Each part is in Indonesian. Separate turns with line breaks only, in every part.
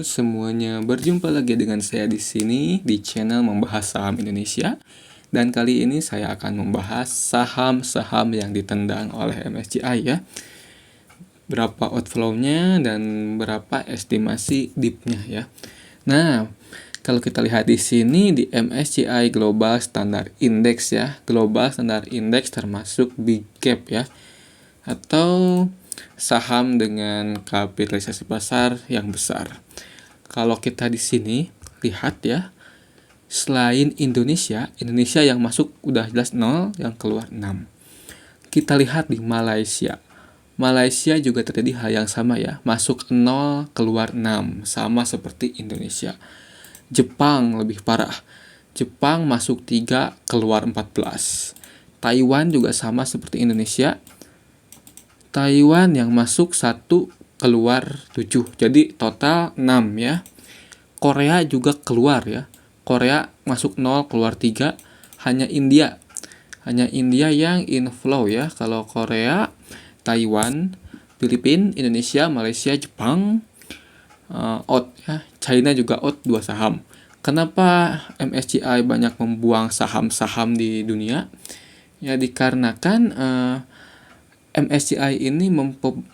Semuanya, berjumpa lagi dengan saya di sini di channel membahas saham Indonesia. Dan kali ini saya akan membahas saham-saham yang ditendang oleh MSCI ya. Berapa outflow-nya dan berapa estimasi dip-nya ya. Nah, kalau kita lihat di sini di MSCI Global Standard Index ya. Global Standard Index termasuk big cap ya. Atau saham dengan kapitalisasi pasar yang besar. Kalau kita di sini lihat ya, selain Indonesia yang masuk udah jelas 0, yang keluar 6. Kita lihat di Malaysia. Malaysia juga terjadi hal yang sama ya, masuk 0, keluar 6, sama seperti Indonesia. Jepang lebih parah. Jepang masuk 3, keluar 14. Taiwan juga sama seperti Indonesia. Taiwan yang masuk 1, keluar 7. Jadi total 6 ya. Korea juga keluar ya. Korea masuk 0, keluar 3. Hanya India yang inflow ya. Kalau Korea, Taiwan, Filipina, Indonesia, Malaysia, Jepang out ya. China juga out 2 saham. Kenapa MSCI banyak membuang saham-saham di dunia? Ya dikarenakan MSCI ini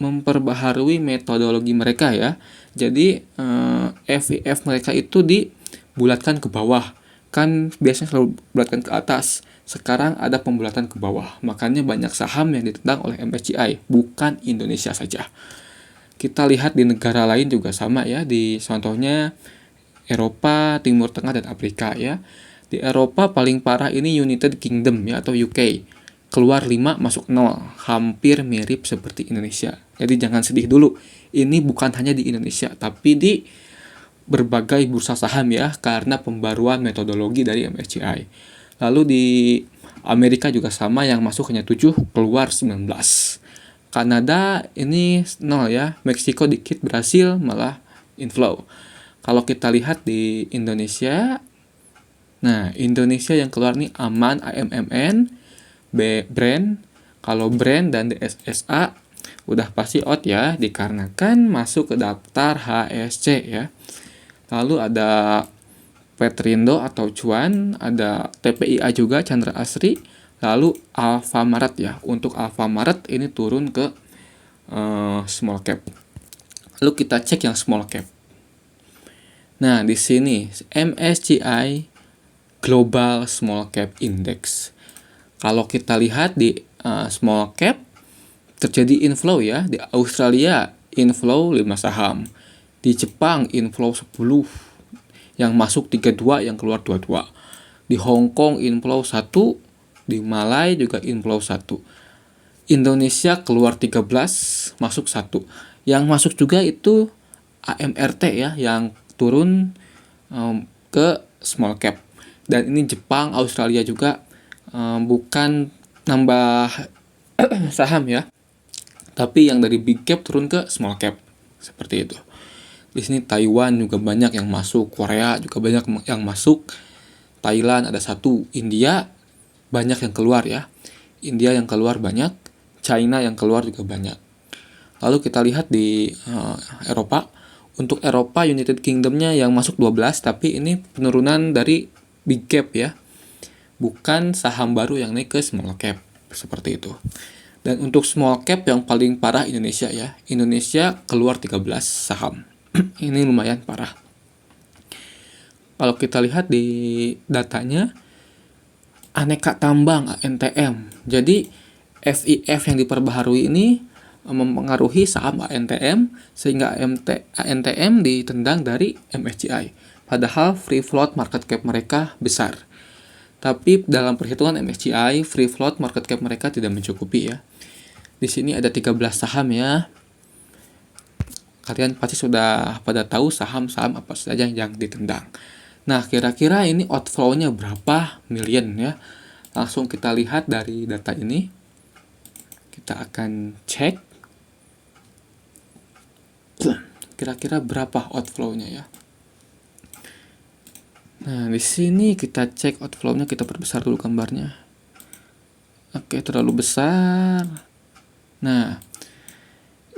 memperbaharui metodologi mereka ya. Jadi FVF mereka itu dibulatkan ke bawah. Kan biasanya selalu bulatkan ke atas. Sekarang ada pembulatan ke bawah. Makanya banyak saham yang ditendang oleh MSCI, bukan Indonesia saja. Kita lihat di negara lain juga sama ya. Di contohnya Eropa, Timur Tengah dan Afrika ya. Di Eropa paling parah ini United Kingdom ya atau UK. Keluar 5, masuk 0. Hampir mirip seperti Indonesia. Jadi jangan sedih dulu. Ini bukan hanya di Indonesia, tapi di berbagai bursa saham ya, karena pembaruan metodologi dari MSCI. Lalu di Amerika juga sama, yang masuk hanya 7, keluar 19. Kanada ini 0 ya. Meksiko dikit, Brasil malah inflow. Kalau kita lihat di Indonesia, nah Indonesia yang keluar nih Aman, AMMN, Brand. Kalau Brand dan DSSA udah pasti out ya, dikarenakan masuk ke daftar HSC ya. Lalu ada Petrindo atau Cuan, ada TPIA juga, Chandra Asri, lalu Alfamart ya. Untuk Alfamart ini turun ke small cap. Lalu kita cek yang small cap. Nah, di sini MSCI Global Small Cap Index. Kalau kita lihat di small cap, terjadi inflow ya. Di Australia, inflow 5 saham. Di Jepang, inflow 10. Yang masuk 32, yang keluar 22. Di Hong Kong, inflow 1. Di Malai juga inflow 1. Indonesia keluar 13, masuk 1. Yang masuk juga itu AMRT ya, yang turun ke small cap. Dan ini Jepang, Australia juga bukan nambah saham ya, tapi yang dari big cap turun ke small cap seperti itu. Di sini Taiwan juga banyak yang masuk, Korea juga banyak yang masuk, Thailand ada 1, India banyak yang keluar ya. India yang keluar banyak, China yang keluar juga banyak. Lalu kita lihat di Eropa. Untuk Eropa, United Kingdom-nya yang masuk 12, tapi ini penurunan dari big cap ya. Bukan saham baru yang naik ke small cap, seperti itu. Dan untuk small cap yang paling parah Indonesia ya. Indonesia keluar 13 saham. Ini lumayan parah. Kalau kita lihat di datanya, aneka tambang ANTM. Jadi FIF yang diperbaharui ini mempengaruhi saham ANTM, sehingga ANTM ditendang dari MSCI. Padahal free float market cap mereka besar. Tapi dalam perhitungan MSCI, free float market cap mereka tidak mencukupi ya. Di sini ada 13 saham ya. Kalian pasti sudah pada tahu saham-saham apa saja yang ditendang. Nah, kira-kira ini outflow-nya berapa million ya. Langsung kita lihat dari data ini. Kita akan cek. Kira-kira berapa outflow-nya ya. Nah, di sini kita cek outflow-nya, kita perbesar dulu gambarnya. Oke, terlalu besar. Nah,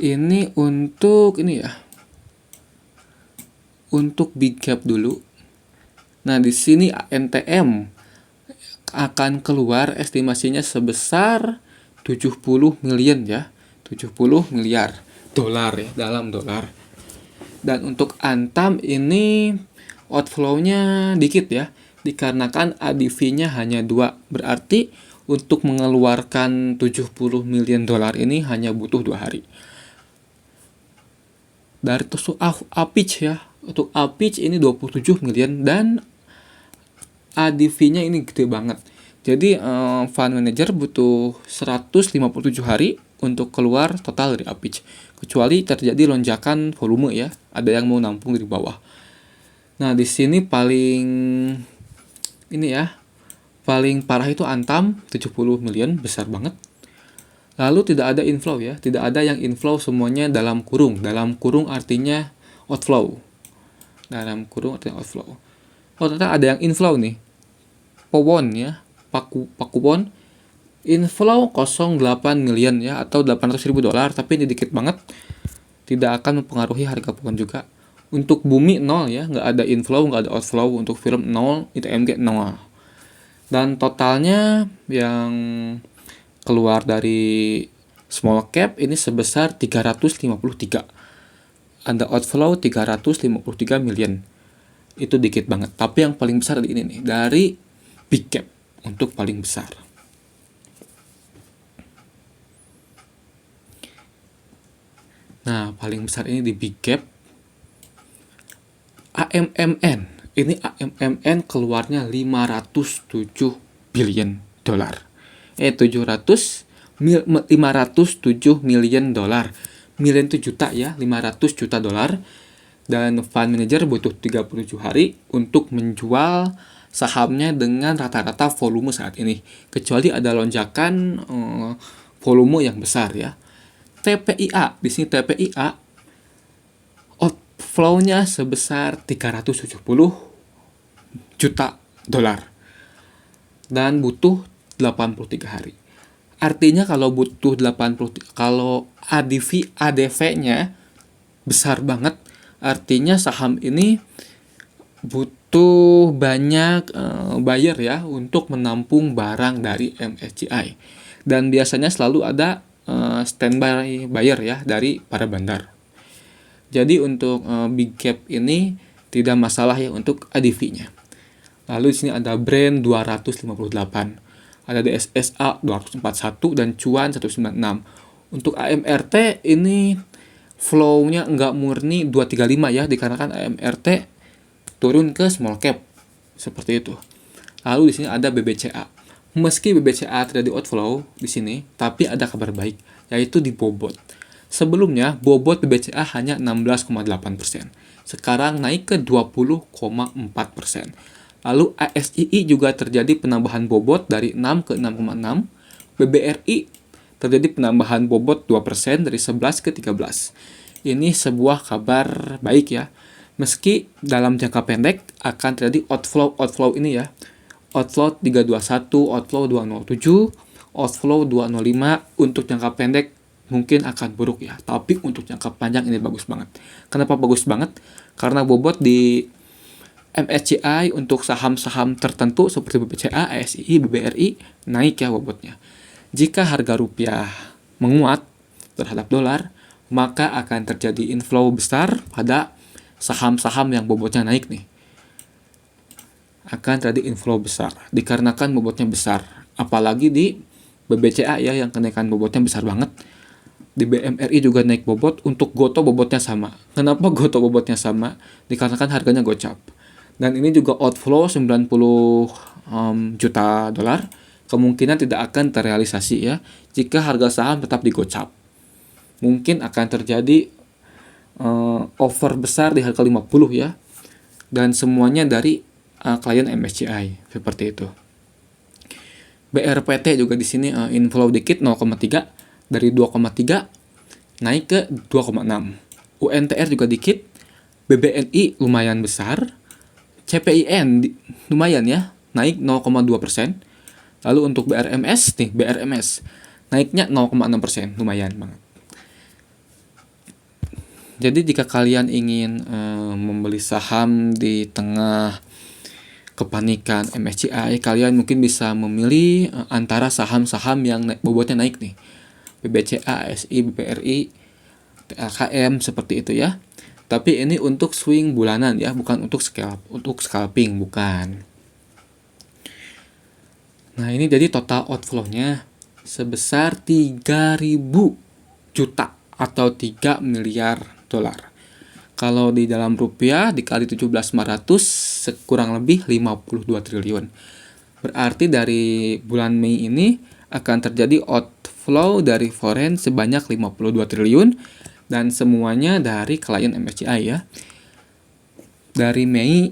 ini untuk ini ya. untuk big cap dulu. Nah, di sini NTM akan keluar estimasinya sebesar 70 million ya. 70 miliar dolar ya, dalam dolar. Dan untuk Antam ini outflow-nya dikit ya, dikarenakan ADV-nya hanya 2. Berarti untuk mengeluarkan 70 million dolar ini hanya butuh 2 hari. Dari Apich ya, untuk Apich ini 27 million dan ADV-nya ini gede banget. Jadi fund manager butuh 157 hari untuk keluar total dari Apich. Kecuali terjadi lonjakan volume ya, ada yang mau nampung di bawah. Nah, di sini paling parah itu Antam 70 million, besar banget. Lalu tidak ada inflow ya, tidak ada yang inflow, semuanya dalam kurung. Dalam kurung artinya outflow. Dalam kurung artinya outflow. Oh, ternyata ada yang inflow nih. Powon ya, Pakubon inflow 08 million ya, atau 800.000 dolar, tapi ini dikit banget, tidak akan mempengaruhi harga Powon juga. Untuk Bumi 0 ya, nggak ada inflow, nggak ada outflow. Untuk film 0, ITMG 0. Dan totalnya yang keluar dari small cap ini sebesar 353. Ada outflow 353 million. Itu dikit banget. Tapi yang paling besar di ini nih, dari big cap untuk paling besar. Nah, paling besar ini di big cap. AMMN. Ini AMMN keluarnya 507 billion dolar. 507 million dolar. Million itu juta ya, 500 juta dolar. Dan fund manager butuh 37 hari untuk menjual sahamnya dengan rata-rata volume saat ini. Kecuali ada lonjakan volume yang besar ya. TPIA, di sini TPIA outflow-nya sebesar 370 juta dolar. Dan butuh 83 hari. Artinya kalau butuh 80, kalau ADV-nya besar banget, artinya saham ini butuh banyak buyer ya untuk menampung barang dari MSCI. Dan biasanya selalu ada standby buyer ya dari para bandar. Jadi untuk big cap ini tidak masalah ya untuk ADV-nya. Lalu di sini ada Brand 258. Ada DSSA 241 dan Cuan 196. Untuk AMRT ini flow-nya enggak murni 235 ya, dikarenakan AMRT turun ke small cap. Seperti itu. Lalu di sini ada BBCA. Meski BBCA terjadi outflow di sini, tapi ada kabar baik, yaitu di bobot. Sebelumnya, bobot BBCA hanya 16,8%. Sekarang naik ke 20,4%. Lalu ASII juga terjadi penambahan bobot dari 6 ke 6,6. BBRI terjadi penambahan bobot 2% dari 11 ke 13. Ini sebuah kabar baik ya. Meski dalam jangka pendek akan terjadi outflow ini ya. Outflow 321, outflow 207, outflow 205. Untuk jangka pendek mungkin akan buruk ya. Tapi untuk jangka panjang ini bagus banget. Kenapa bagus banget? Karena bobot di MSCI untuk saham-saham tertentu seperti BBCA, ASI, BBRI naik ya bobotnya. Jika harga rupiah menguat terhadap dolar, maka akan terjadi inflow besar pada saham-saham yang bobotnya naik nih. Akan terjadi inflow besar dikarenakan bobotnya besar. Apalagi di BBCA ya yang kenaikan bobotnya besar banget. Di BMRI juga naik bobot. Untuk Goto bobotnya sama. Kenapa Goto bobotnya sama? Dikarenakan harganya gocap. Dan ini juga outflow 90 juta dolar. Kemungkinan tidak akan terrealisasi ya jika harga saham tetap digocap. Mungkin akan terjadi over besar di harga 50 ya. Dan semuanya dari klien MSCI seperti itu. BRPT juga di sini inflow dikit 0,3 dari 2,3 naik ke 2,6. UNTR juga dikit. BBNI lumayan besar. CPIN lumayan ya, naik 0,2%. Lalu untuk BRMS naiknya 0,6%, lumayan banget. Jadi jika kalian ingin membeli saham di tengah kepanikan MSCI, kalian mungkin bisa memilih antara saham-saham yang bobotnya naik nih. BBCA, ASI, BPRI, TLKM seperti itu ya. Tapi ini untuk swing bulanan ya, bukan untuk scalping, bukan. Nah, ini jadi total outflow-nya sebesar 3.000 juta atau 3 miliar dolar. Kalau di dalam rupiah dikali 17.500 kurang lebih 52 triliun. Berarti dari bulan Mei ini akan terjadi outflow dari foreign sebanyak 52 triliun dan semuanya dari klien MSCI ya. Dari Mei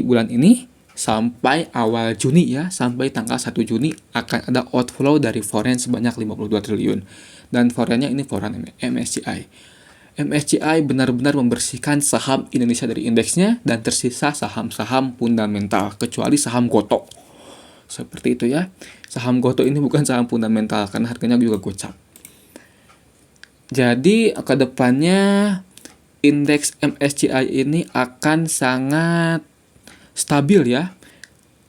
bulan ini sampai awal Juni ya, sampai tanggal 1 Juni akan ada outflow dari foreign sebanyak 52 triliun. Dan foreignnya ini foreign MSCI. MSCI benar-benar membersihkan saham Indonesia dari indeksnya dan tersisa saham-saham fundamental, kecuali saham Gotoh. Seperti itu ya. Saham Gotoh ini bukan saham fundamental karena harganya juga gocap. Jadi ke depannya indeks MSCI ini akan sangat stabil ya.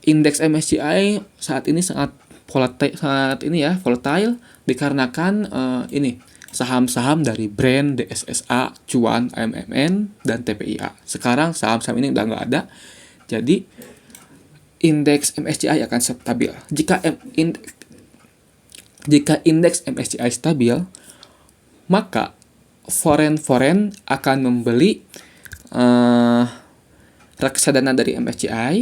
Indeks MSCI saat ini sangat volatile dikarenakan ini saham-saham dari brand DSSA, Cuan, AMMN, dan TPIA. Sekarang saham-saham ini udah nggak ada, jadi indeks MSCI akan stabil. Jika indeks MSCI stabil, maka foreign akan membeli reksadana dari MSCI,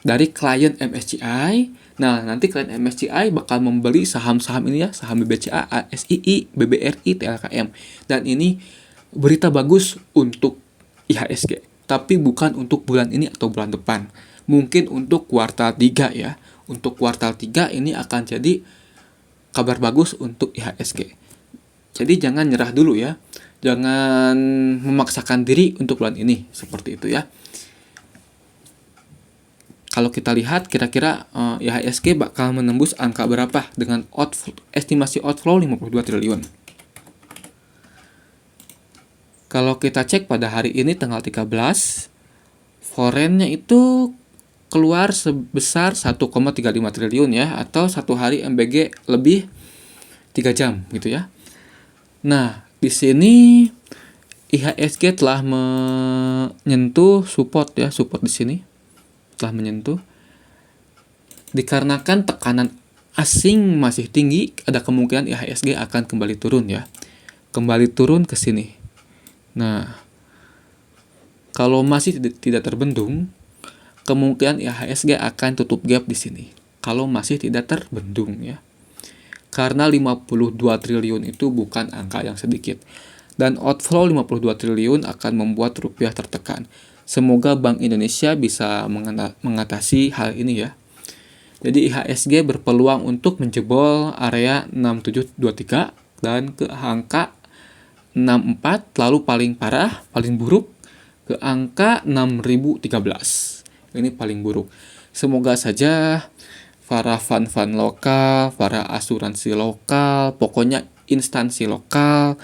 dari klien MSCI. Nah, nanti klien MSCI bakal membeli saham-saham ini ya, saham BBCA, ASII, BBRI, TLKM. Dan ini berita bagus untuk IHSG, tapi bukan untuk bulan ini atau bulan depan. Mungkin untuk kuartal 3 ya. Untuk kuartal 3 ini akan jadi kabar bagus untuk IHSG. Jadi jangan nyerah dulu ya. Jangan memaksakan diri untuk bulan ini, seperti itu ya. Kalau kita lihat kira-kira IHSG bakal menembus angka berapa dengan estimasi outflow 52 triliun. Kalau kita cek pada hari ini tanggal 13, foreignnya itu keluar sebesar 1,35 triliun ya, atau satu hari MBG lebih 3 jam gitu ya. Nah, di sini IHSG telah menyentuh support di sini. Telah menyentuh. Dikarenakan tekanan asing masih tinggi, ada kemungkinan IHSG akan kembali turun ya. Kembali turun ke sini. Nah, kalau masih tidak terbendung, kemungkinan IHSG akan tutup gap di sini. Kalau masih tidak terbendung ya. Karena 52 triliun itu bukan angka yang sedikit. Dan outflow 52 triliun akan membuat rupiah tertekan. Semoga Bank Indonesia bisa mengatasi hal ini ya. Jadi IHSG berpeluang untuk menjebol area 6723 dan ke angka 64, lalu paling parah, paling buruk ke angka 6013. Ini paling buruk. Semoga saja para fund lokal, para asuransi lokal, pokoknya instansi lokal,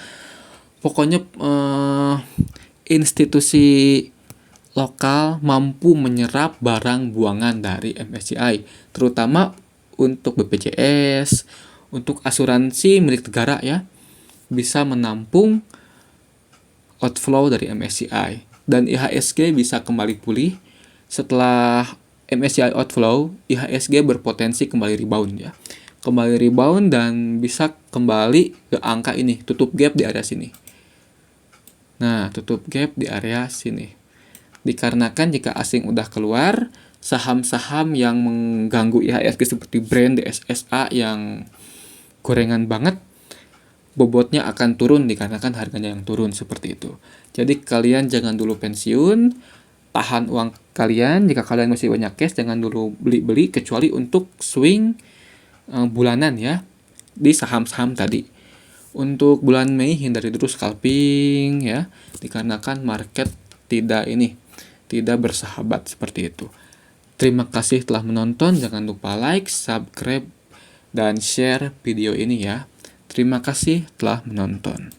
pokoknya institusi lokal mampu menyerap barang buangan dari MSCI, terutama untuk BPJS, untuk asuransi milik negara ya, bisa menampung outflow dari MSCI. Dan IHSG bisa kembali pulih setelah MSCI outflow. IHSG berpotensi kembali rebound ya. Kembali rebound dan bisa kembali ke angka ini, tutup gap di area sini. Nah, tutup gap di area sini. Dikarenakan jika asing udah keluar, saham-saham yang mengganggu IHSG seperti brand DSSA yang gorengan banget, bobotnya akan turun dikarenakan harganya yang turun seperti itu. Jadi kalian jangan dulu pensiun, tahan uang kalian. Jika kalian masih banyak cash, jangan dulu beli-beli kecuali untuk swing bulanan ya di saham-saham tadi. Untuk bulan Mei hindari dulu scalping ya, dikarenakan market tidak bersahabat seperti itu. Terima kasih telah menonton. Jangan lupa like, subscribe, dan share video ini ya. Terima kasih telah menonton.